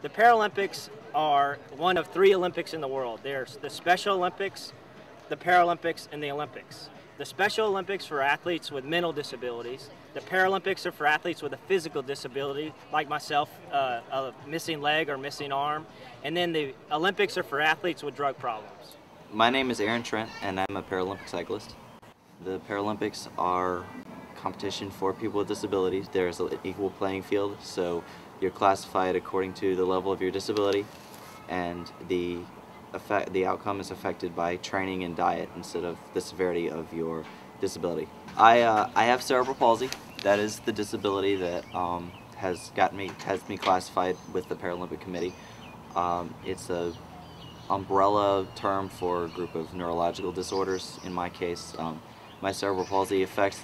The Paralympics are one of 3 Olympics in the world. There's the Special Olympics, the Paralympics, and the Olympics. The Special Olympics for athletes with mental disabilities. The Paralympics are for athletes with a physical disability, like myself, a missing leg or missing arm. And then the Olympics are for athletes with drug problems. My name is Aaron Trent, and I'm a Paralympic cyclist. The Paralympics are competition for people with disabilities. There's an equal playing field, so you're classified according to the level of your disability, and the outcome is affected by training and diet instead of the severity of your disability. I have cerebral palsy. That is the disability that has me classified with the Paralympic Committee. It's a umbrella term for a group of neurological disorders. In my case, my cerebral palsy affects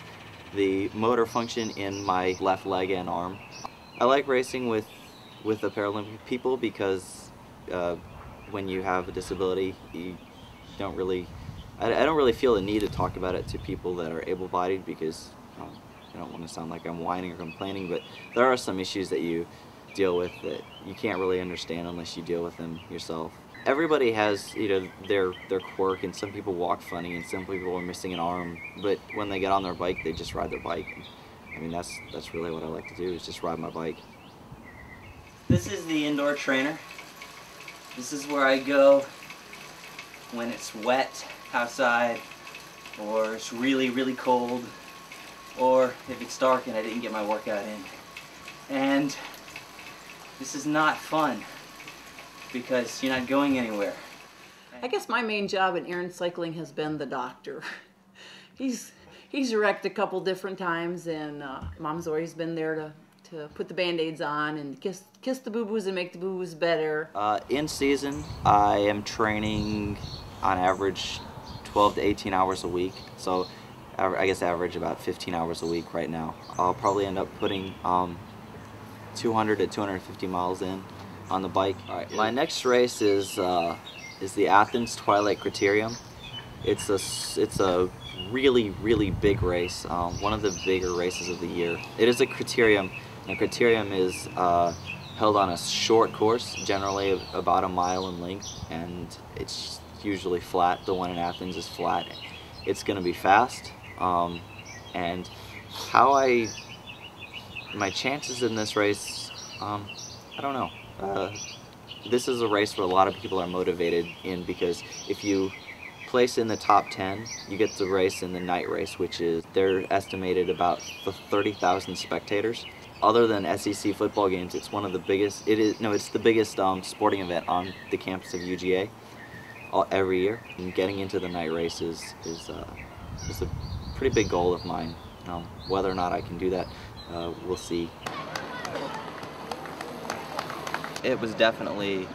the motor function in my left leg and arm. I like racing with the Paralympic people because when you have a disability, you don't really, I don't really feel the need to talk about it to people that are able-bodied because I don't want to sound like I'm whining or complaining, but there are some issues that you deal with that you can't really understand unless you deal with them yourself. Everybody has, their quirk, and some people walk funny, and some people are missing an arm. But when they get on their bike, they just ride their bike. And, I mean, that's really what I like to do, is just ride my bike. This is the indoor trainer. This is where I go when it's wet outside, or it's really, really cold, or if it's dark and I didn't get my workout in. And this is not fun, because you're not going anywhere. I guess my main job in Aaron Cycling has been the doctor. He's wrecked a couple different times, and Mom's always been there to put the Band-Aids on and kiss the boo-boos and make the boo-boos better. In season, I am training on average 12 to 18 hours a week, so I guess average about 15 hours a week right now. I'll probably end up putting 200 to 250 miles in on the bike. All right, my next race is the Athens Twilight Criterium. It's a really, really big race, one of the bigger races of the year. It is a criterium, and criterium is held on a short course, generally about a mile in length, and it's usually flat. The one in Athens is flat. It's going to be fast, and my chances in this race, I don't know. This is a race where a lot of people are motivated in, because if you place in the top 10, you get to race in the night race, which is, they're estimated about 30,000 spectators. Other than SEC football games, it's one of the biggest, it's the biggest sporting event on the campus of UGA every year. And getting into the night race is a pretty big goal of mine. Whether or not I can do that, we'll see. It was definitely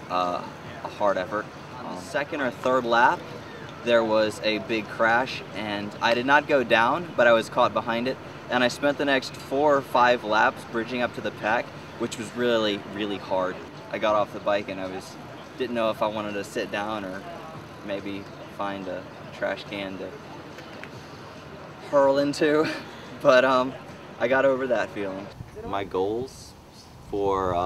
a hard effort. On the second or third lap, there was a big crash, and I did not go down, but I was caught behind it. And I spent the next 4 or 5 laps bridging up to the pack, which was really, really hard. I got off the bike and didn't know if I wanted to sit down or maybe find a trash can to hurl into, but I got over that feeling. My goals for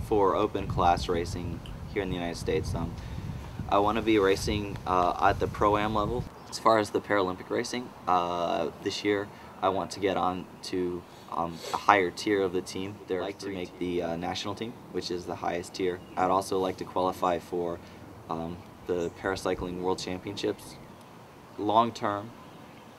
open class racing here in the United States, I want to be racing at the Pro-Am level. As far as the Paralympic racing, this year I want to get on to a higher tier of the team. They'd like to make the national team, which is the highest tier. I'd also like to qualify for the Paracycling World Championships. Long term,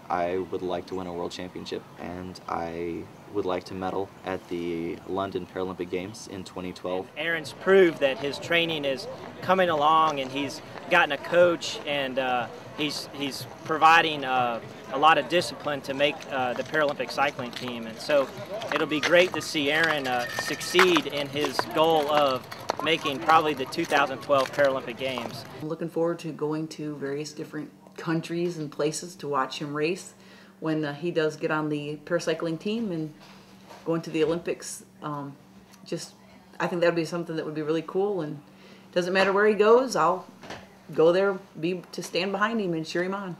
I would like to win a world championship, and I would like to medal at the London Paralympic Games in 2012. Aaron's proved that his training is coming along, and he's gotten a coach, and he's providing a lot of discipline to make the Paralympic cycling team. And so it'll be great to see Aaron succeed in his goal of making probably the 2012 Paralympic Games. I'm looking forward to going to various different countries and places to watch him race when he does get on the paracycling team and going to the Olympics. I think that would be something that would be really cool, and doesn't matter where he goes, I'll go there to stand behind him and cheer him on.